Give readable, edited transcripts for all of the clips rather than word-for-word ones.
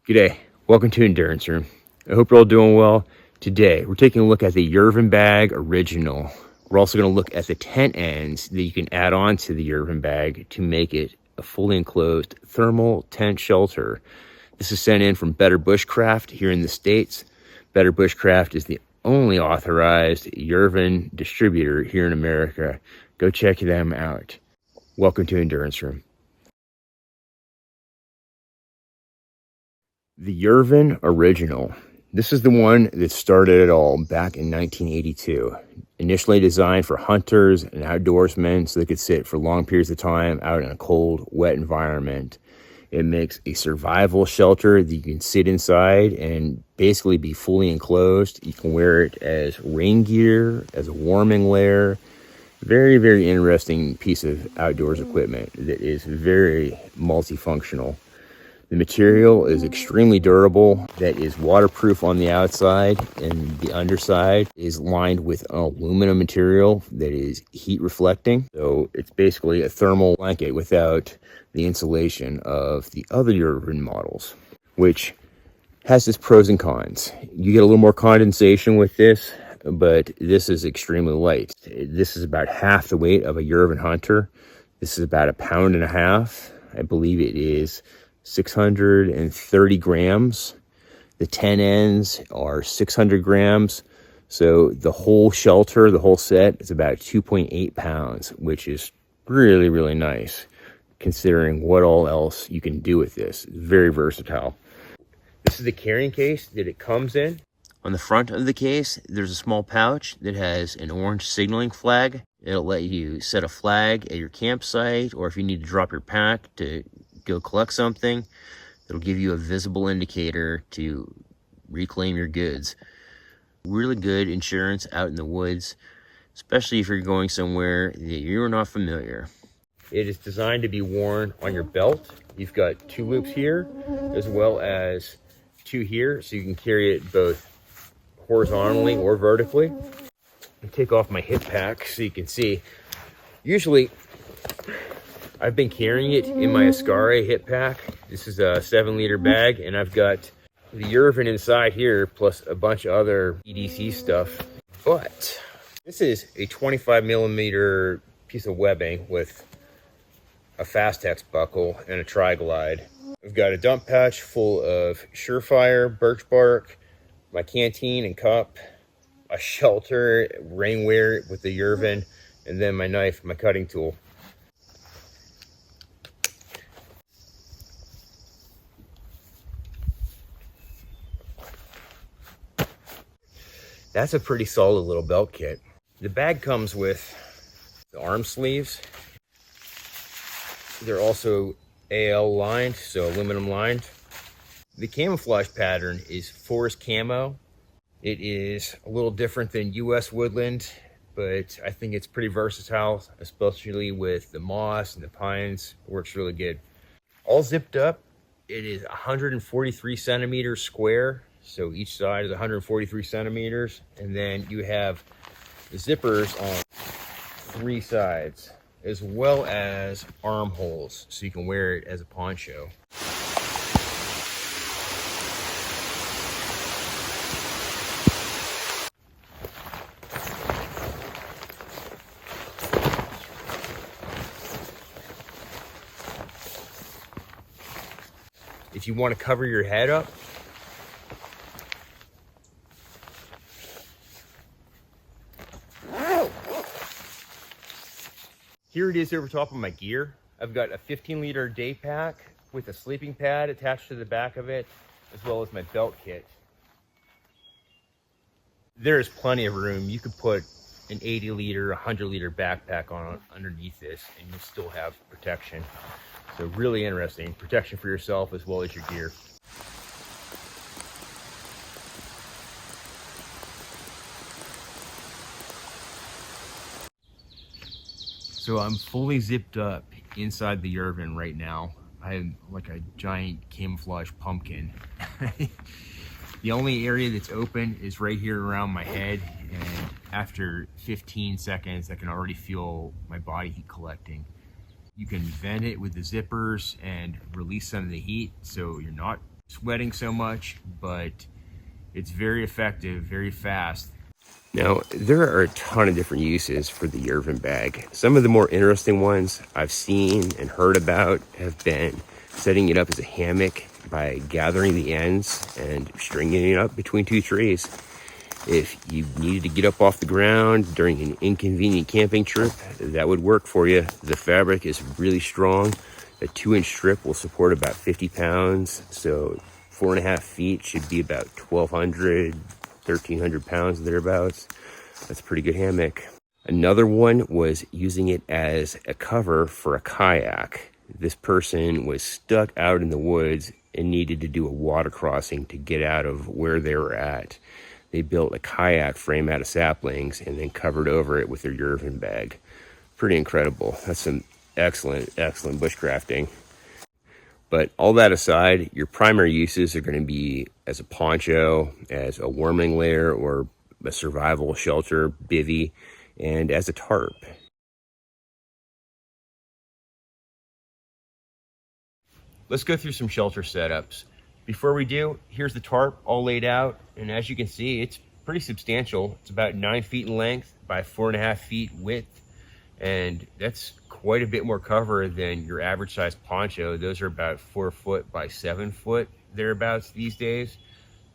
G'day, welcome to Endurance Room. I hope you're all doing well. Today, we're taking a look at the Jerven Bag Original. We're also going to look at the tent ends that you can add on to the Jerven Bag to make it a fully enclosed thermal tent shelter. This is sent in from Better Bushcraft here in the States. Better Bushcraft is the only authorized Jerven distributor here in America. Go check them out. Welcome to Endurance Room. The Jerven Original. This is the one that started it all back in 1982. Initially designed for hunters and outdoorsmen so they could sit for long periods of time out in a cold, wet environment. It makes a survival shelter that you can sit inside and basically be fully enclosed. You can wear it as rain gear, as a warming layer. Very, very interesting piece of outdoors equipment that is very multifunctional. The material is extremely durable, that is waterproof on the outside, and the underside is lined with an aluminum material that is heat reflecting. So it's basically a thermal blanket without the insulation of the other Jerven models, which has its pros and cons. You get a little more condensation with this, but this is extremely light. This is about half the weight of a Jerven Hunter. This is about 1.5 pounds. I believe it is 630 grams. The 10 ends are 600 grams. So the whole shelter, the whole set, is about 2.8 pounds, which is really, really nice considering what all else you can do with this. It's very versatile. This is the carrying case that it comes in. On the front of the case, there's a small pouch that has an orange signaling flag. It'll let you set a flag at your campsite, or if you need to drop your pack to go collect something, it'll give you a visible indicator to reclaim your goods. Really good insurance out in the woods, especially if you're going somewhere that you're not familiar. It is designed to be worn on your belt. You've got 2 loops here, as well as 2 here, so you can carry it both horizontally or vertically. I'll take off my hip pack so you can see. Usually, I've been carrying it in my Ascari hip pack. This is a 7-liter bag, and I've got the Jerven inside here, plus a bunch of other EDC stuff. But this is a 25 millimeter piece of webbing with a Fastex buckle and a tri-glide. I've got a dump pouch full of Surefire, birch bark, my canteen and cup, a shelter, rainwear with the Jerven, and then my knife, my cutting tool. That's a pretty solid little belt kit. The bag comes with the arm sleeves. They're also AL lined, so aluminum lined. The camouflage pattern is forest camo. It is a little different than US woodland, but I think it's pretty versatile, especially with the moss and the pines. It works really good. All zipped up. It is 143 centimeters square. So each side is 143 centimeters, and then you have the zippers on 3 sides, as well as armholes, so you can wear it as a poncho. If you want to cover your head up, here it is over top of my gear. I've got a 15-liter day pack with a sleeping pad attached to the back of it, as well as my belt kit. There is plenty of room. You could put an 80-liter, 100-liter backpack on underneath this, and you'll still have protection. So really interesting. Protection for yourself as well as your gear. So I'm fully zipped up inside the Jerven right now. I'm like a giant camouflage pumpkin. The only area that's open is right here around my head, and after 15 seconds I can already feel my body heat collecting. You can vent it with the zippers and release some of the heat so you're not sweating so much, but it's very effective, very fast. Now, there are a ton of different uses for the Jerven bag. Some of the more interesting ones I've seen and heard about have been setting it up as a hammock by gathering the ends and stringing it up between two trees. If you needed to get up off the ground during an inconvenient camping trip, that would work for you. The fabric is really strong. A 2-inch strip will support about 50 pounds. So 4.5 feet should be about 1,200, 1,300 pounds thereabouts. That's a pretty good hammock. Another one was using it as a cover for a kayak. This person was stuck out in the woods and needed to do a water crossing to get out of where they were at. They built a kayak frame out of saplings and then covered over it with their Jerven bag. Pretty incredible. That's some excellent bushcrafting. But all that aside, your primary uses are going to be as a poncho, as a warming layer or a survival shelter, bivvy, and as a tarp. Let's go through some shelter setups. Before we do, here's the tarp all laid out, and as you can see, it's pretty substantial. It's about 9 feet in length by 4.5 feet width, and that's quite a bit more cover than your average size poncho. Those are about 4 foot by 7 foot thereabouts these days.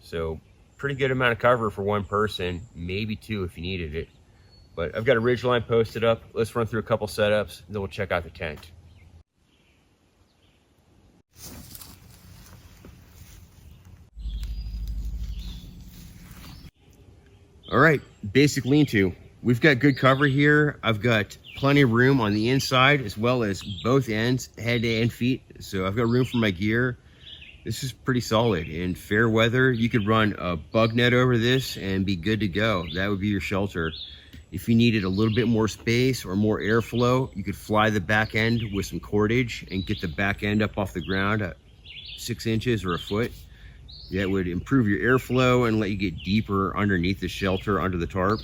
So pretty good amount of cover for one person, maybe two if you needed it. But I've got a ridgeline posted up. Let's run through a couple setups, and then we'll check out the tent. All right, basic lean-to. We've got good cover here. I've got plenty of room on the inside as well as both ends, head and feet. So I've got room for my gear. This is pretty solid. In fair weather, you could run a bug net over this and be good to go. That would be your shelter. If you needed a little bit more space or more airflow, you could fly the back end with some cordage and get the back end up off the ground at 6 inches or a foot. That would improve your airflow and let you get deeper underneath the shelter, under the tarp.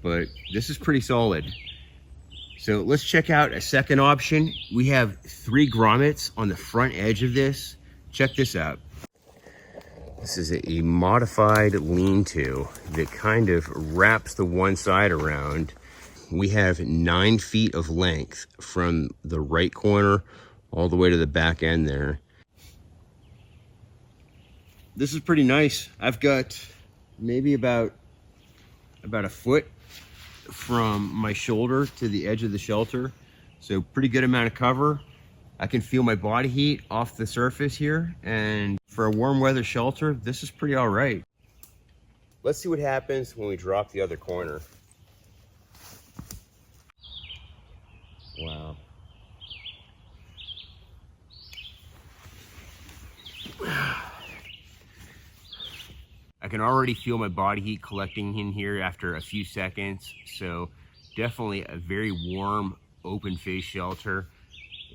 But this is pretty solid. So let's check out a second option. We have 3 grommets on the front edge of this. Check this out. This is a modified lean-to that kind of wraps the one side around. We have 9 feet of length from the right corner all the way to the back end there. This is pretty nice. I've got maybe about a foot from my shoulder to the edge of the shelter. So pretty good amount of cover. I can feel my body heat off the surface here. And for a warm weather shelter, this is pretty all right. Let's see what happens when we drop the other corner. Wow. I can already feel my body heat collecting in here after a few seconds. So definitely a very warm, open face shelter.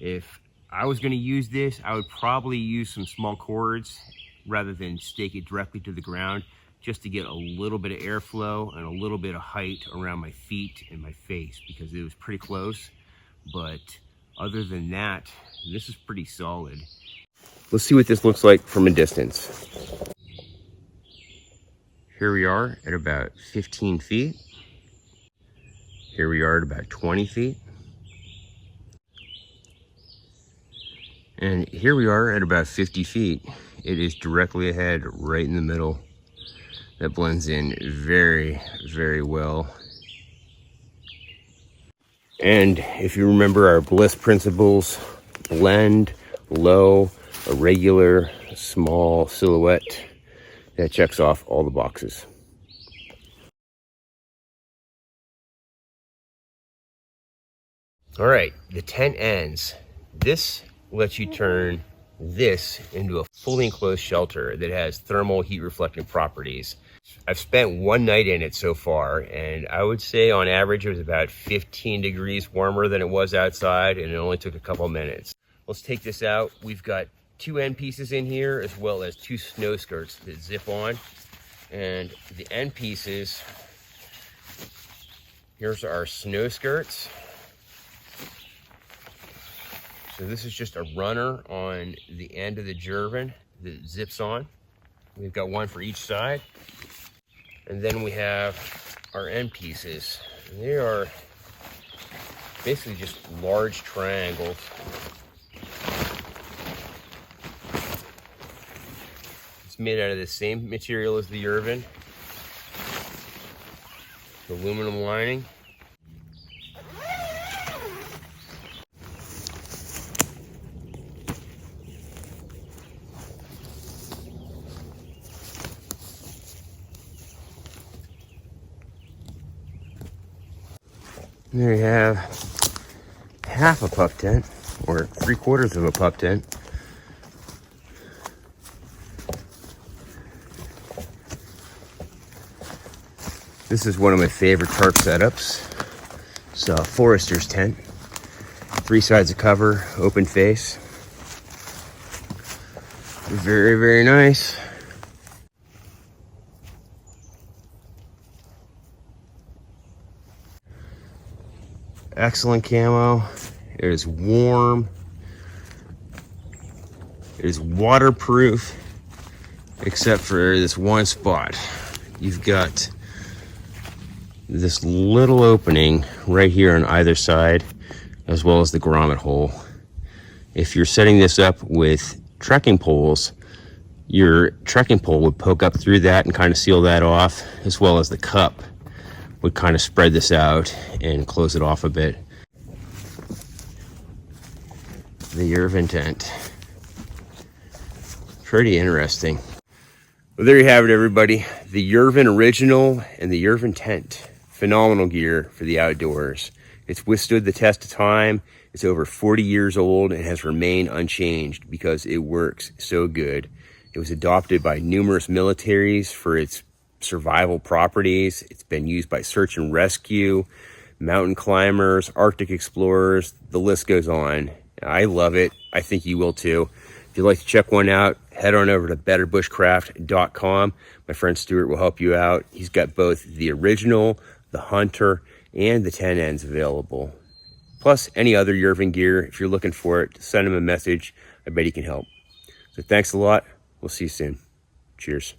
If I was gonna use this, I would probably use some small cords rather than stake it directly to the ground, just to get a little bit of airflow and a little bit of height around my feet and my face, because it was pretty close. But other than that, this is pretty solid. Let's see what this looks like from a distance. Here we are at about 15 feet. Here we are at about 20 feet. And here we are at about 50 feet. It is directly ahead, right in the middle. That blends in very, very well. And if you remember our bliss principles, blend, low, irregular, small silhouette, that checks off all the boxes. All right, the tent ends. This lets you turn this into a fully enclosed shelter that has thermal heat reflecting properties. I've spent one night in it so far, and I would say on average it was about 15 degrees warmer than it was outside, and it only took a couple minutes. Let's take this out. We've got 2 end pieces in here, as well as 2 snow skirts that zip on. And the end pieces, here's our snow skirts. So this is just a runner on the end of the Jerven that zips on. We've got one for each side. And then we have our end pieces. And they are basically just large triangles. It's made out of the same material as the Jerven, the aluminum lining. And there you have half a pup tent, or 3/4 of a pup tent. This is one of my favorite tarp setups. It's a forester's tent. 3 sides of cover, open face. Very, very nice. Excellent camo. It is warm. It is waterproof, except for this one spot. You've got this little opening right here on either side, as well as the grommet hole. If you're setting this up with trekking poles, your trekking pole would poke up through that and kind of seal that off, as well as the cup would kind of spread this out and close it off a bit. The Jerven tent. Pretty interesting. Well, there you have it, everybody. The Jerven original and the Jerven tent. Phenomenal gear for the outdoors. It's withstood the test of time. It's over 40 years old and has remained unchanged because it works so good. It was adopted by numerous militaries for its survival properties. It's been used by search and rescue, mountain climbers, Arctic explorers, the list goes on. I love it. I think you will too. If you'd like to check one out, head on over to betterbushcraft.com. My friend Stuart will help you out. He's got both the original, the Hunter, and the 10 ends available. Plus any other Jerven gear. If you're looking for it, send him a message. I bet he can help. So thanks a lot. We'll see you soon. Cheers.